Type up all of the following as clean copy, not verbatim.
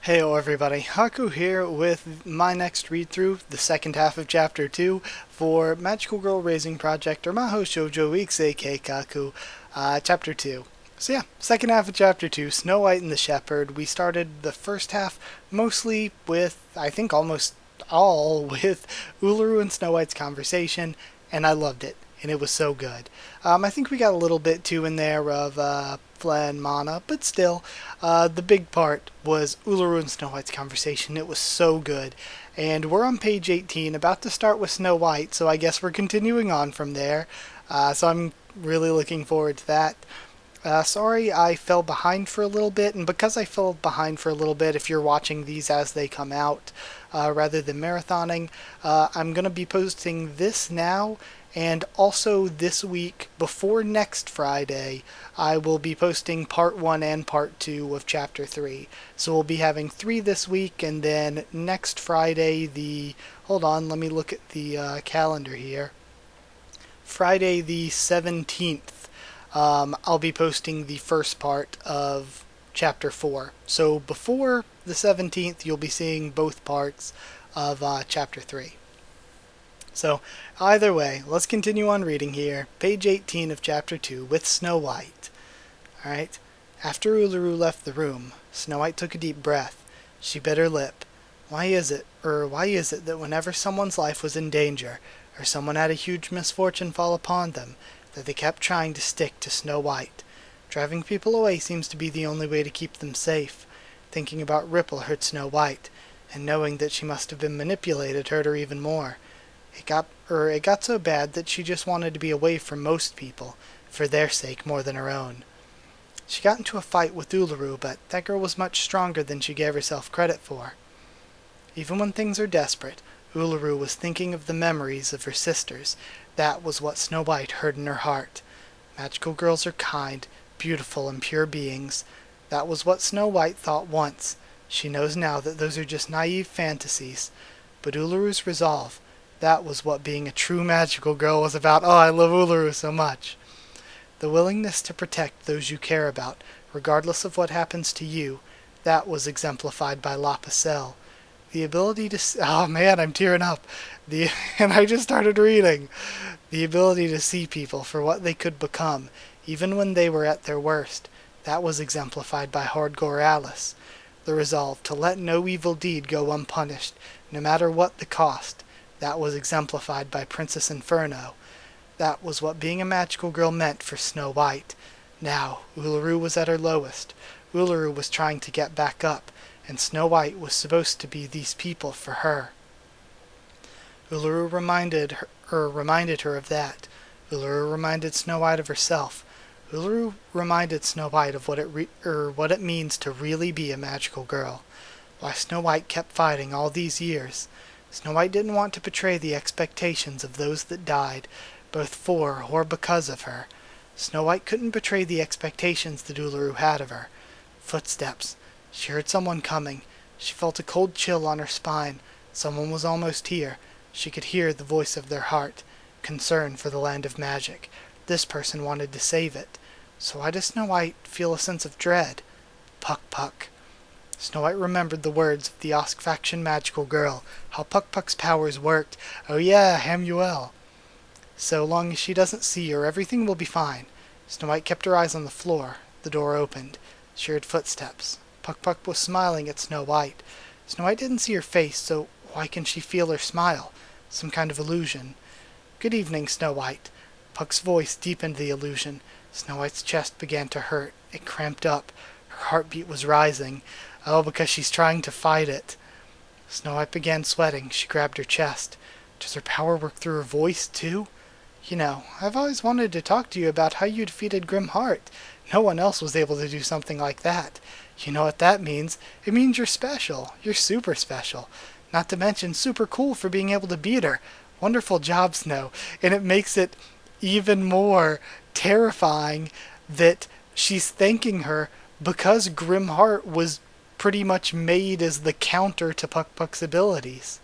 Heyo everybody, Haku here with my next read-through, the second half of Chapter 2 for Magical Girl Raising Project, or Mahou Shoujo Ikusei Keikaku, Chapter 2. So yeah, second half of Chapter 2, Snow White and the Shepherd. We started the first half mostly with, I think almost all with Uluru and Snow White's conversation, and I loved it. And it was so good. I think we got a little bit too in there of Flea and Mana, but still, the big part was Uluru and Snow White's conversation. It was so good. And we're on page 18, about to start with Snow White, so I guess we're continuing on from there. So I'm really looking forward to that. Sorry I fell behind for a little bit, and because I fell behind for a little bit, if you're watching these as they come out, rather than marathoning, I'm going to be posting this now. And also this week, before next Friday, I will be posting part 1 and part 2 of Chapter 3. So we'll be having 3 this week, and then next Friday, hold on, let me look at the calendar here. Friday the 17th, I'll be posting the first part of Chapter 4. So before the 17th, you'll be seeing both parts of Chapter 3. So, either way, let's continue on reading here. Page 18 of Chapter 2 with Snow White. Alright. After Uluru left the room, Snow White took a deep breath. She bit her lip. Why is it that whenever someone's life was in danger, or someone had a huge misfortune fall upon them, that they kept trying to stick to Snow White? Driving people away seems to be the only way to keep them safe. Thinking about Ripple hurt Snow White, and knowing that she must have been manipulated hurt her even more. It got so bad that she just wanted to be away from most people, for their sake more than her own. She got into a fight with Uluru, but that girl was much stronger than she gave herself credit for. Even when things are desperate, Uluru was thinking of the memories of her sisters. That was what Snow White heard in her heart. Magical girls are kind, beautiful, and pure beings. That was what Snow White thought once. She knows now that those are just naive fantasies. But Uluru's resolve, that was what being a true magical girl was about. Oh, I love Uluru so much. The willingness to protect those you care about, regardless of what happens to you, that was exemplified by La Pucelle. The ability to... Oh man, I'm tearing up. And I just started reading. The ability to see people for what they could become, even when they were at their worst. That was exemplified by Hardcore Alice. The resolve to let no evil deed go unpunished, no matter what the cost. That was exemplified by Princess Inferno. That was what being a magical girl meant for Snow White. Now, Uluru was at her lowest. Uluru was trying to get back up, and Snow White was supposed to be these people for her. Uluru reminded her of that. Uluru reminded Snow White of herself. Uluru reminded Snow White of what it means to really be a magical girl. Why Snow White kept fighting all these years. Snow White didn't want to betray the expectations of those that died, both for or because of her. Snow White couldn't betray the expectations that Uluru had of her. Footsteps. She heard someone coming. She felt a cold chill on her spine. Someone was almost here. She could hear the voice of their heart. Concern for the land of magic. This person wanted to save it. So why does Snow White feel a sense of dread? Puck Puck. Snow White remembered the words of the Osk faction magical girl, how Puck Puck's powers worked. Oh yeah, Hamuel. So long as she doesn't see her, everything will be fine. Snow White kept her eyes on the floor. The door opened. She heard footsteps. Puck Puck was smiling at Snow White. Snow White didn't see her face, so why can she feel her smile? Some kind of illusion. Good evening, Snow White. Puck's voice deepened the illusion. Snow White's chest began to hurt. It cramped up. Her heartbeat was rising. Oh, because she's trying to fight it. Snow White began sweating. She grabbed her chest. Does her power work through her voice, too? You know, I've always wanted to talk to you about how you defeated Grim Heart. No one else was able to do something like that. You know what that means? It means you're special. You're super special. Not to mention super cool for being able to beat her. Wonderful job, Snow. And it makes it even more terrifying that she's thanking her because Grim Heart was pretty much made as the counter to Puck Puck's abilities.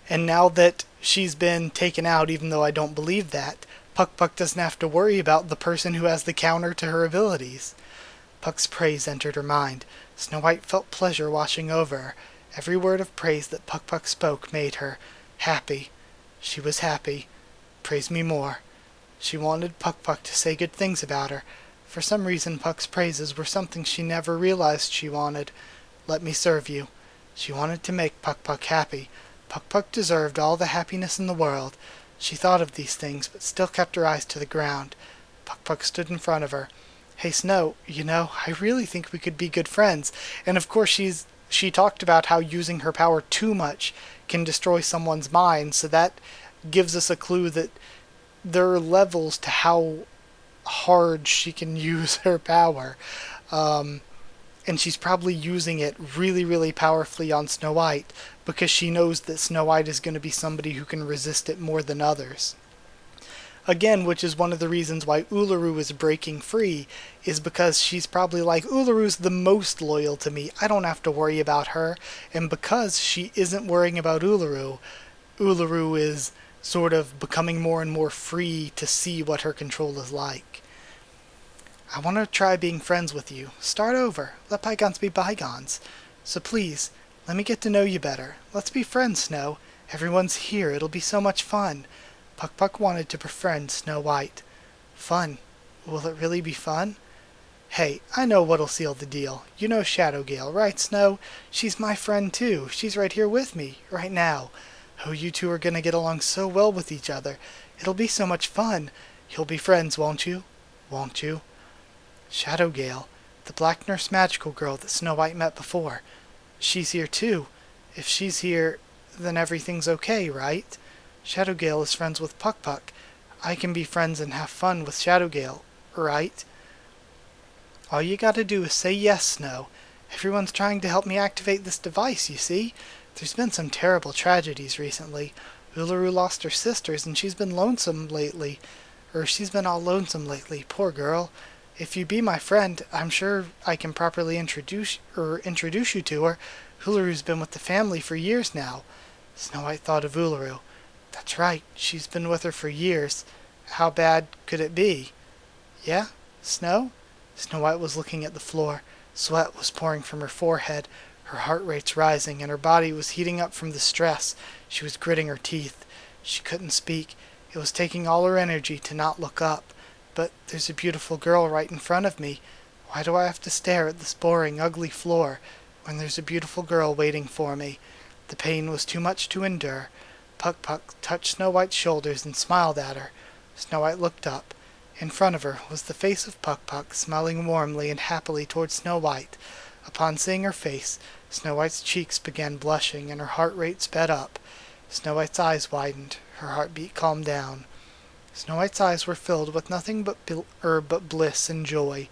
And now that she's been taken out, even though I don't believe that, Puck Puck doesn't have to worry about the person who has the counter to her abilities. Puck's praise entered her mind. Snow White felt pleasure washing over her. Every word of praise that Puck spoke made her happy. She was happy. Praise me more. She wanted Puck to say good things about her. For some reason Puck's praises were something she never realized she wanted. Let me serve you. She wanted to make Puck happy. Puck deserved all the happiness in the world. She thought of these things, but still kept her eyes to the ground. Puck stood in front of her. Hey Snow, I really think we could be good friends. And of course she talked about how using her power too much can destroy someone's mind, so that gives us a clue that there are levels to how hard she can use her power. And she's probably using it really, really powerfully on Snow White because she knows that Snow White is going to be somebody who can resist it more than others. Again, which is one of the reasons why Uluru is breaking free, is because she's probably like, Uluru's the most loyal to me, I don't have to worry about her. And because she isn't worrying about Uluru, Uluru is sort of becoming more and more free to see what her control is like. I want to try being friends with you. Start over. Let bygones be bygones. So please, let me get to know you better. Let's be friends, Snow. Everyone's here. It'll be so much fun. Puck wanted to befriend Snow White. Fun? Will it really be fun? Hey, I know what'll seal the deal. You know Shadow Gale, right, Snow? She's my friend too. She's right here with me, right now. Oh, you two are gonna get along so well with each other. It'll be so much fun. You'll be friends, won't you? Won't you? Shadow Gale, the Black Nurse Magical Girl that Snow White met before. She's here too. If she's here, then everything's okay, right? Shadow Gale is friends with Puck. I can be friends and have fun with Shadow Gale, right? All you gotta do is say yes, Snow. Everyone's trying to help me activate this device, you see? There's been some terrible tragedies recently. Uluru lost her sisters and she's been lonesome lately. She's been all lonesome lately, poor girl. If you be my friend, I'm sure I can properly introduce you to her. Uluru's been with the family for years now. Snow White thought of Uluru. That's right, she's been with her for years. How bad could it be? Yeah? Snow? Snow White was looking at the floor. Sweat was pouring from her forehead. Her heart rate's rising, and her body was heating up from the stress. She was gritting her teeth. She couldn't speak. It was taking all her energy to not look up. But there's a beautiful girl right in front of me. Why do I have to stare at this boring, ugly floor when there's a beautiful girl waiting for me? The pain was too much to endure. Puck touched Snow White's shoulders and smiled at her. Snow White looked up. In front of her was the face of Puck, smiling warmly and happily toward Snow White. Upon seeing her face, Snow White's cheeks began blushing and her heart rate sped up. Snow White's eyes widened. Her heartbeat calmed down. Snow White's eyes were filled with nothing but bliss and joy,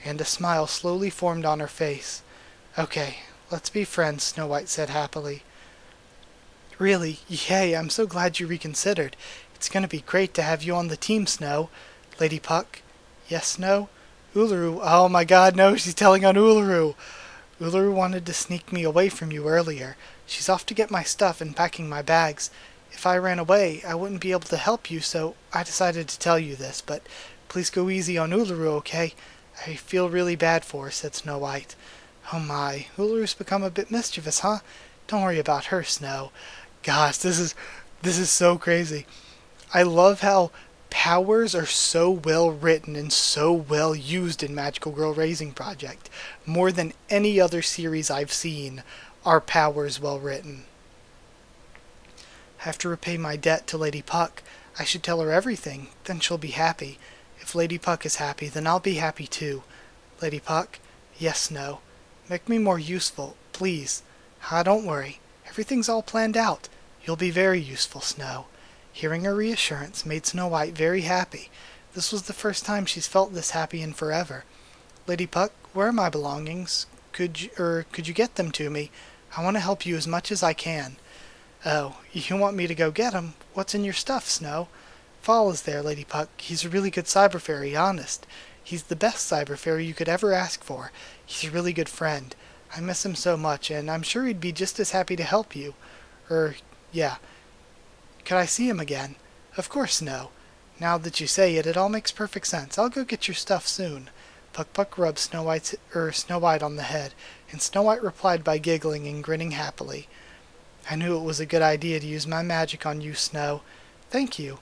and a smile slowly formed on her face. Okay, let's be friends, Snow White said happily. Really, yay, I'm so glad you reconsidered. It's going to be great to have you on the team, Snow. Lady Puck? Yes, Snow? Uluru, oh my god, no, she's telling on Uluru. Uluru wanted to sneak me away from you earlier. She's off to get my stuff and packing my bags. If I ran away, I wouldn't be able to help you, so I decided to tell you this, but please go easy on Uluru, okay? I feel really bad for her, said Snow White. Oh my, Uluru's become a bit mischievous, huh? Don't worry about her, Snow. Gosh, this is so crazy. I love how powers are so well written and so well used in Magical Girl Raising Project. More than any other series I've seen, are powers well written. I have to repay my debt to Lady Puck. I should tell her everything, then she'll be happy. If Lady Puck is happy, then I'll be happy too. Lady Puck? Yes, Snow. Make me more useful, please. Don't worry. Everything's all planned out. You'll be very useful, Snow. Hearing her reassurance made Snow White very happy. This was the first time she's felt this happy in forever. Lady Puck, where are my belongings? Could you get them to me? I want to help you as much as I can. Oh, you want me to go get 'em? What's in your stuff, Snow? Fall is there, Lady Puck. He's a really good cyber fairy, honest. He's the best cyber fairy you could ever ask for. He's a really good friend. I miss him so much, and I'm sure he'd be just as happy to help you. Yeah. Could I see him again? Of course, Snow. Now that you say it, it all makes perfect sense. I'll go get your stuff soon. Puck rubbed Snow White on the head, and Snow White replied by giggling and grinning happily. I knew it was a good idea to use my magic on you, Snow. Thank you.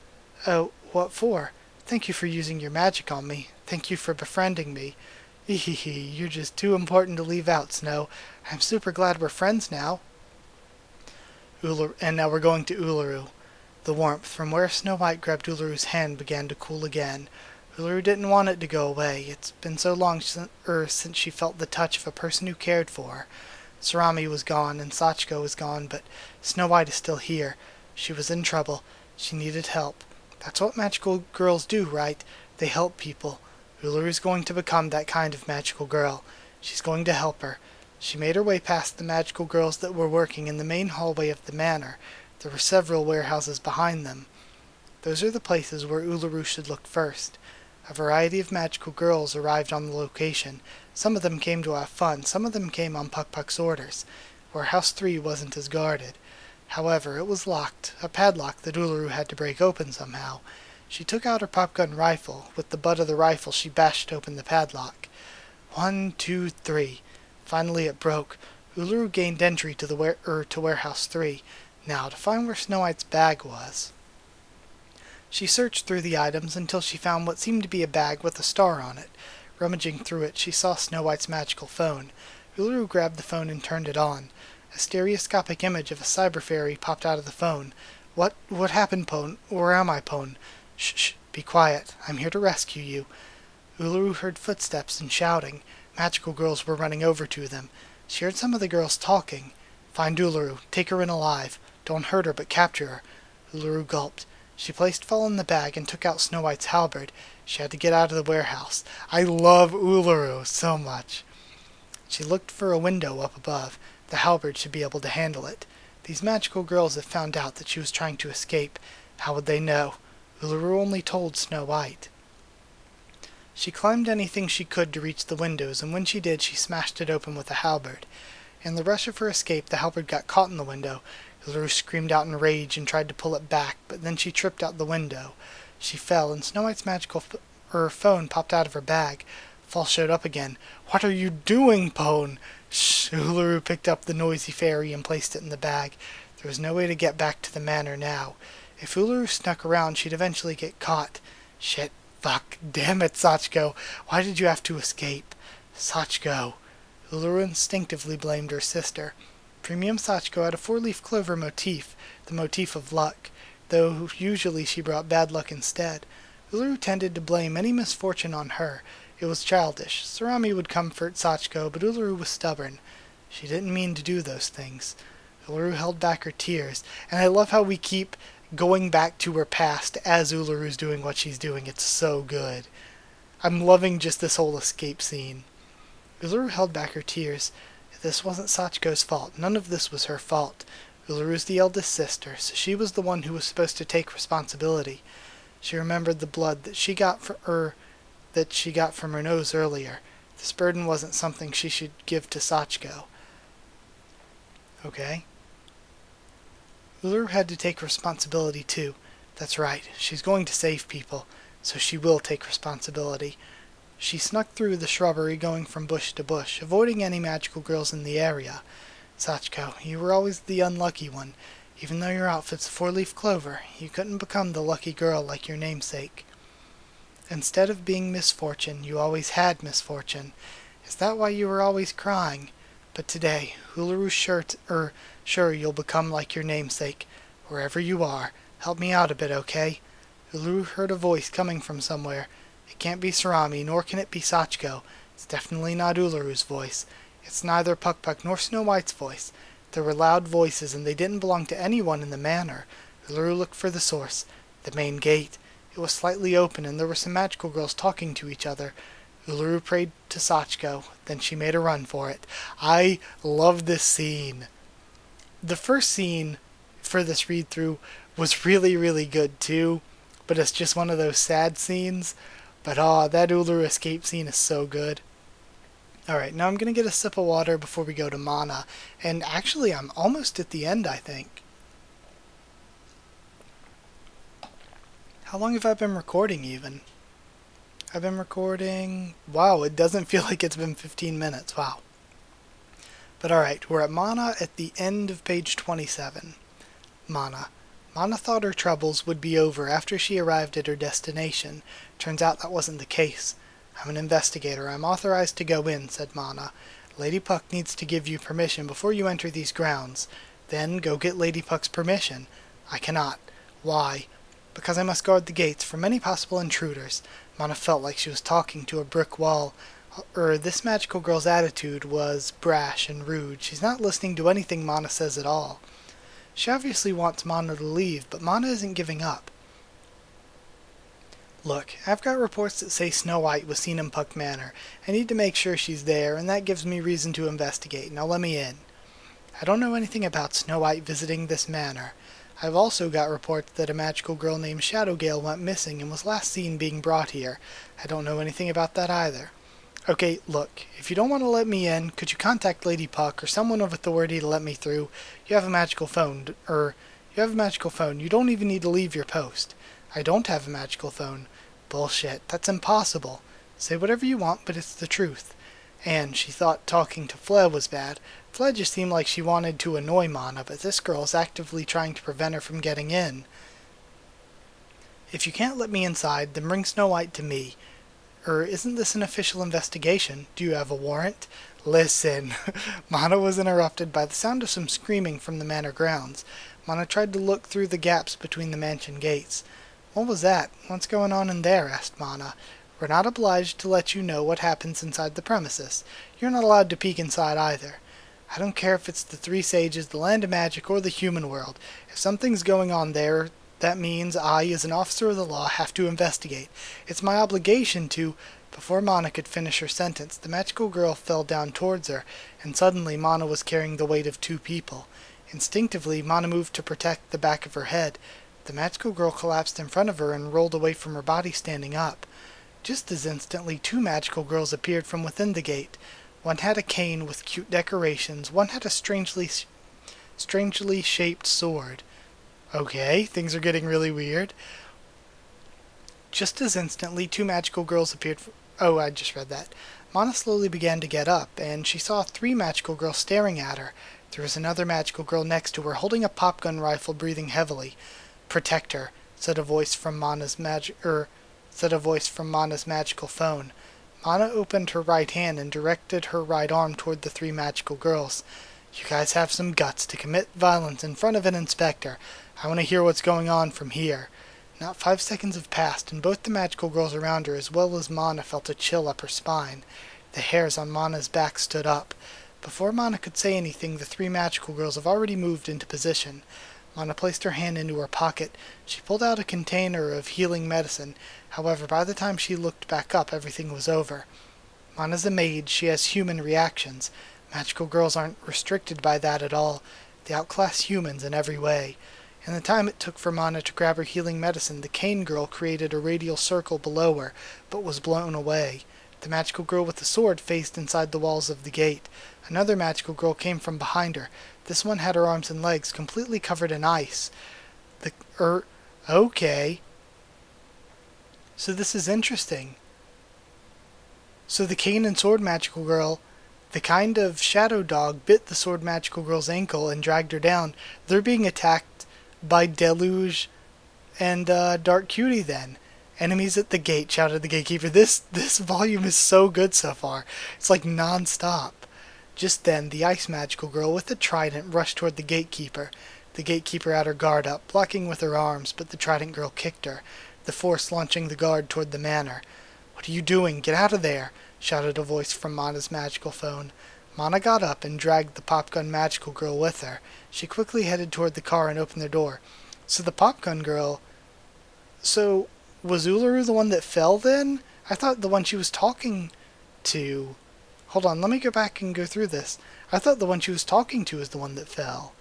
Oh, what for? Thank you for using your magic on me. Thank you for befriending me. Ehehe, you're just too important to leave out, Snow. I'm super glad we're friends now. And now we're going to Uluru. The warmth from where Snow White grabbed Uluru's hand began to cool again. Uluru didn't want it to go away. It's been so long since she felt the touch of a person who cared for her. Sarami was gone and Sachiko was gone, but Snow White is still here. She was in trouble. She needed help. That's what magical girls do, right? They help people. Uluru's going to become that kind of magical girl. She's going to help her. She made her way past the magical girls that were working in the main hallway of the manor. There were several warehouses behind them. Those are the places where Uluru should look first. A variety of magical girls arrived on the location. Some of them came to have fun, some of them came on Puck's orders. Warehouse 3 wasn't as guarded. However, it was locked, a padlock that Uluru had to break open somehow. She took out her popgun rifle. With the butt of the rifle, she bashed open the padlock. 1, 2, 3. Finally it broke. Uluru gained entry to Warehouse 3. Now, to find where Snow White's bag was. She searched through the items until she found what seemed to be a bag with a star on it. Rummaging through it, she saw Snow White's magical phone. Uluru grabbed the phone and turned it on. A stereoscopic image of a cyber fairy popped out of the phone. What happened, Pone? Where am I, Pone? Shh, be quiet. I'm here to rescue you. Uluru heard footsteps and shouting. Magical girls were running over to them. She heard some of the girls talking. Find Uluru. Take her in alive. Don't hurt her, but capture her. Uluru gulped. She placed Fall in the bag and took out Snow White's halberd. She had to get out of the warehouse. I love Uluru so much. She looked for a window up above. The halberd should be able to handle it. These magical girls had found out that she was trying to escape. How would they know? Uluru only told Snow White. She climbed anything she could to reach the windows, and when she did, she smashed it open with a halberd. In the rush of her escape, the halberd got caught in the window. Uluru screamed out in rage and tried to pull it back, but then she tripped out the window. She fell, and Snow White's magical phone popped out of her bag. Fall showed up again. What are you doing, Pone? Shh! Uluru picked up the noisy fairy and placed it in the bag. There was no way to get back to the manor now. If Uluru snuck around, she'd eventually get caught. Shit. Fuck. Damn it, Sachiko. Why did you have to escape? Sachiko. Uluru instinctively blamed her sister. Premium Sachiko had a 4-leaf clover motif, the motif of luck, though usually she brought bad luck instead. Uluru tended to blame any misfortune on her. It was childish. Sarami would comfort Sachiko, but Uluru was stubborn. She didn't mean to do those things. Uluru held back her tears, and I love how we keep going back to her past as Uluru's doing what she's doing. It's so good. I'm loving just this whole escape scene. Uluru held back her tears. This wasn't Sachiko's fault. None of this was her fault. Uluru's the eldest sister, so she was the one who was supposed to take responsibility. She remembered the blood that she got from her nose earlier. This burden wasn't something she should give to Sachiko. Okay. Uluru had to take responsibility too. That's right. She's going to save people, so she will take responsibility. She snuck through the shrubbery, going from bush to bush, avoiding any magical girls in the area. Sachiko, you were always the unlucky one. Even though your outfit's a 4-leaf clover, you couldn't become the lucky girl like your namesake. Instead of being misfortune, you always had misfortune. Is that why you were always crying? But today, Uluru's sure you'll become like your namesake. Wherever you are, help me out a bit, okay? Uluru heard a voice coming from somewhere. It can't be Sarami, nor can it be Sachiko. It's definitely not Uluru's voice. It's neither Puck nor Snow White's voice. There were loud voices, and they didn't belong to anyone in the manor. Uluru looked for the source. The main gate. It was slightly open, and there were some magical girls talking to each other. Uluru prayed to Sachiko, then she made a run for it. I love this scene. The first scene for this read-through was really, really good too, but it's just one of those sad scenes. But that Uluru escape scene is so good. Alright, now I'm going to get a sip of water before we go to Mana. And actually, I'm almost at the end, I think. How long have I been recording, even? I've been recording. Wow, it doesn't feel like it's been 15 minutes. Wow. But alright, we're at Mana at the end of page 27. Mana. Mana thought her troubles would be over after she arrived at her destination. Turns out that wasn't the case. I'm an investigator. I'm authorized to go in, said Mana. Lady Puck needs to give you permission before you enter these grounds. Then go get Lady Puck's permission. I cannot. Why? Because I must guard the gates from any possible intruders. Mana felt like she was talking to a brick wall. This magical girl's attitude was brash and rude. She's not listening to anything Mana says at all. She obviously wants Mana to leave, but Mana isn't giving up. Look, I've got reports that say Snow White was seen in Puck Manor. I need to make sure she's there, and that gives me reason to investigate. Now let me in. I don't know anything about Snow White visiting this manor. I've also got reports that a magical girl named Shadowgale went missing and was last seen being brought here. I don't know anything about that either. Okay, look, if you don't want to let me in, could you contact Lady Puck or someone of authority to let me through? You have a magical phone, You don't even need to leave your post. I don't have a magical phone. Bullshit, that's impossible. Say whatever you want, but it's the truth. And she thought talking to Fled was bad. Fled just seemed like she wanted to annoy Mana, but this girl is actively trying to prevent her from getting in. If you can't let me inside, then bring Snow White to me. Isn't this an official investigation? Do you have a warrant? Listen. Mana was interrupted by the sound of some screaming from the manor grounds. Mana tried to look through the gaps between the mansion gates. What was that? What's going on in there? Asked Mana. We're not obliged to let you know what happens inside the premises. You're not allowed to peek inside either. I don't care if it's the Three Sages, the Land of Magic, or the human world. If something's going on there, that means I, as an officer of the law, have to investigate. It's my obligation to... Before Mana could finish her sentence, the magical girl fell down towards her, and suddenly Mana was carrying the weight of two people. Instinctively, Mana moved to protect the back of her head. The magical girl collapsed in front of her and rolled away from her body, standing up. Just as instantly, two magical girls appeared from within the gate. One had a cane with cute decorations. One had a strangely shaped sword. Okay, things are getting really weird. Just as instantly, two magical girls appeared. Oh, I just read that. Mana slowly began to get up, and she saw three magical girls staring at her. There was another magical girl next to her, holding a popgun rifle, breathing heavily. Protect her, said a voice from Mana's magical phone. Mana opened her right hand and directed her right arm toward the three magical girls. You guys have some guts to commit violence in front of an inspector. I want to hear what's going on from here. Not 5 seconds have passed, and both the magical girls around her as well as Mana felt a chill up her spine. The hairs on Mana's back stood up. Before Mana could say anything, the three magical girls have already moved into position. Mana placed her hand into her pocket. She pulled out a container of healing medicine. However, by the time she looked back up, everything was over. Mana's a maid. She has human reactions. Magical girls aren't restricted by that at all. They outclass humans in every way. In the time it took for Mana to grab her healing medicine, the cane girl created a radial circle below her, but was blown away. The magical girl with the sword faced inside the walls of the gate. Another magical girl came from behind her. This one had her arms and legs completely covered in ice. Okay. So this is interesting. So the cane and sword magical girl, the kind of shadow dog, bit the sword magical girl's ankle and dragged her down. They're being attacked by Deluge and Dark Cutie then. Enemies at the gate, shouted the gatekeeper. This volume is so good so far. It's like non-stop. Just then, the ice magical girl with the trident rushed toward the gatekeeper. The gatekeeper had her guard up, blocking with her arms, but the trident girl kicked her, the force launching the guard toward the manor. What are you doing? Get out of there, shouted a voice from Mana's magical phone. Mana got up and dragged the popgun magical girl with her. She quickly headed toward the car and opened the door. So was Uluru the one that fell then? I thought the one she was talking to... Hold on, let me go back and go through this. I thought the one she was talking to was the one that fell.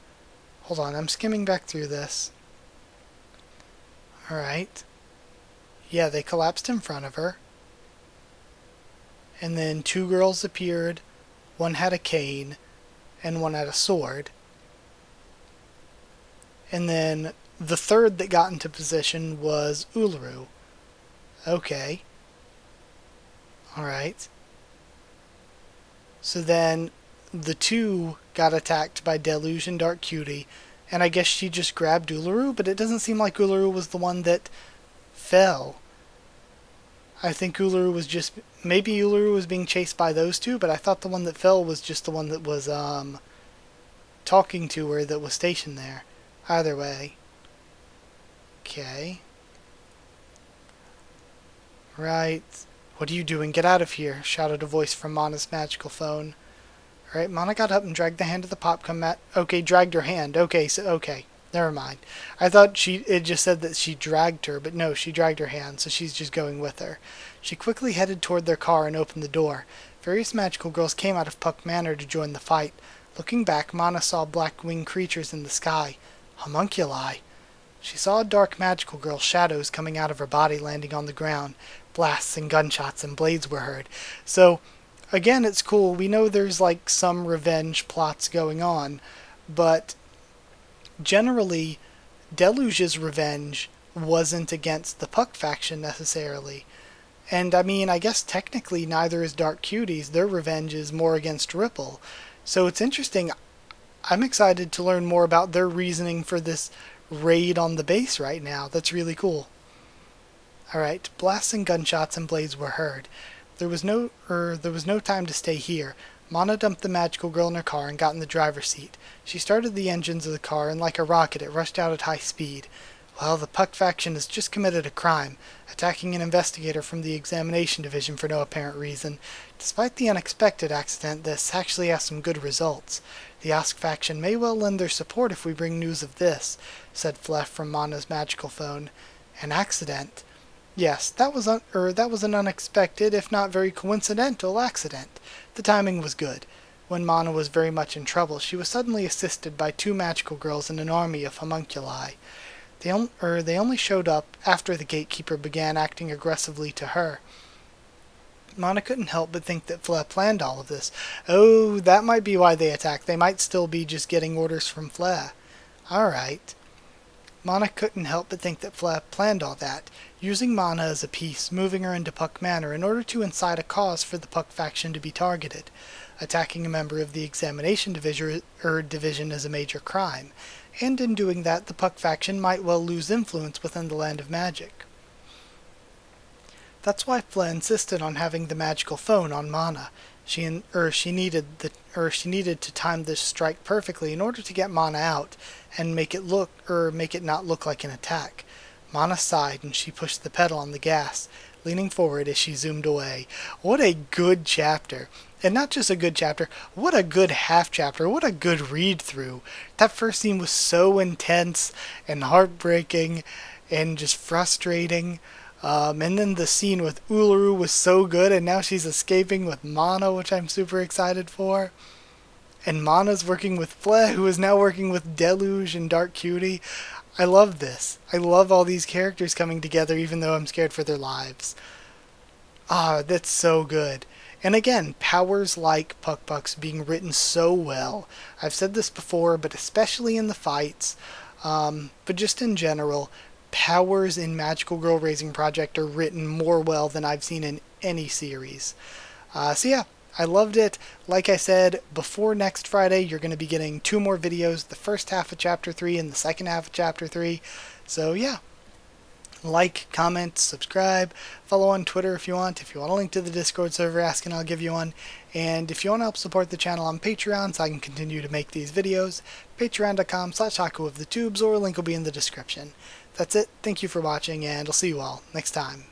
Hold on, I'm skimming back through this. Alright. Yeah, they collapsed in front of her. And then two girls appeared. One had a cane, and one had a sword. And then the third that got into position was Uluru. Okay. Alright. So then the two got attacked by Deluge and Dark Cutie, and I guess she just grabbed Uluru, but it doesn't seem like Uluru was the one that fell. I think Uluru was just... Maybe Uluru was being chased by those two, but I thought the one that fell was just the one that was talking to her, that was stationed there. Either way. Okay. Right. What are you doing? Get out of here, shouted a voice from Mana's magical phone. Alright, Mana got up and dragged the hand of the popcorn mat. Okay, dragged her hand. Okay. Never mind. I thought it just said that she dragged her, but no, she dragged her hand, so she's just going with her. She quickly headed toward their car and opened the door. Various magical girls came out of Puck Manor to join the fight. Looking back, Mana saw black-winged creatures in the sky. Homunculi. She saw a dark magical girl's shadows coming out of her body, landing on the ground. Blasts and gunshots and blades were heard. So, again, it's cool. We know there's like some revenge plots going on, but generally, Deluge's revenge wasn't against the Puck faction necessarily. And I mean, I guess technically neither is Dark Cutie's. Their revenge is more against Ripple. So it's interesting. I'm excited to learn more about their reasoning for this raid on the base right now. That's really cool. Alright, blasts and gunshots and blades were heard. There was no time to stay here. Mana dumped the magical girl in her car and got in the driver's seat. She started the engines of the car, and like a rocket it rushed out at high speed. Well, the Puck faction has just committed a crime, attacking an investigator from the examination division for no apparent reason. Despite the unexpected accident, this actually has some good results. The Ask faction may well lend their support if we bring news of this, said Flef from Mana's magical phone. An accident? Yes, that was an unexpected, if not very coincidental, accident. The timing was good. When Mana was very much in trouble, she was suddenly assisted by two magical girls and an army of homunculi. They only showed up after the gatekeeper began acting aggressively to her. Mana couldn't help but think that Fleh planned all of this. Oh, that might be why they attacked. They might still be just getting orders from Fleh. Alright. Mana couldn't help but think that Fleh planned all that, using Mana as a piece, moving her into Puck Manor in order to incite a cause for the Puck faction to be targeted. Attacking a member of the examination division is a major crime, and in doing that the Puck faction might well lose influence within the land of magic. That's why Fleh insisted on having the magical phone on Mana. She needed to time this strike perfectly in order to get Mana out and make it not look like an attack. Mana sighed and she pushed the pedal on the gas, leaning forward as she zoomed away. What a good chapter. And not just a good chapter, what a good half chapter, what a good read through. That first scene was so intense and heartbreaking and just frustrating. And then the scene with Uluru was so good, and now she's escaping with Mana, which I'm super excited for. And Mana's working with Fleh, who is now working with Deluge and Dark Cutie. I love this. I love all these characters coming together, even though I'm scared for their lives. That's so good. And again, powers like Puck's being written so well. I've said this before, but especially in the fights, but just in general, powers in Magical Girl Raising Project are written more well than I've seen in any series. So yeah, I loved it. Like I said, before next Friday, you're going to be getting 2 more videos, the first half of Chapter 3 and the second half of Chapter 3. So yeah, like, comment, subscribe, follow on Twitter if you want. If you want a link to the Discord server, ask and I'll give you one. And if you want to help support the channel on Patreon so I can continue to make these videos, patreon.com/Haku of the Tubes, or a link will be in the description. That's it. Thank you for watching, and I'll see you all next time.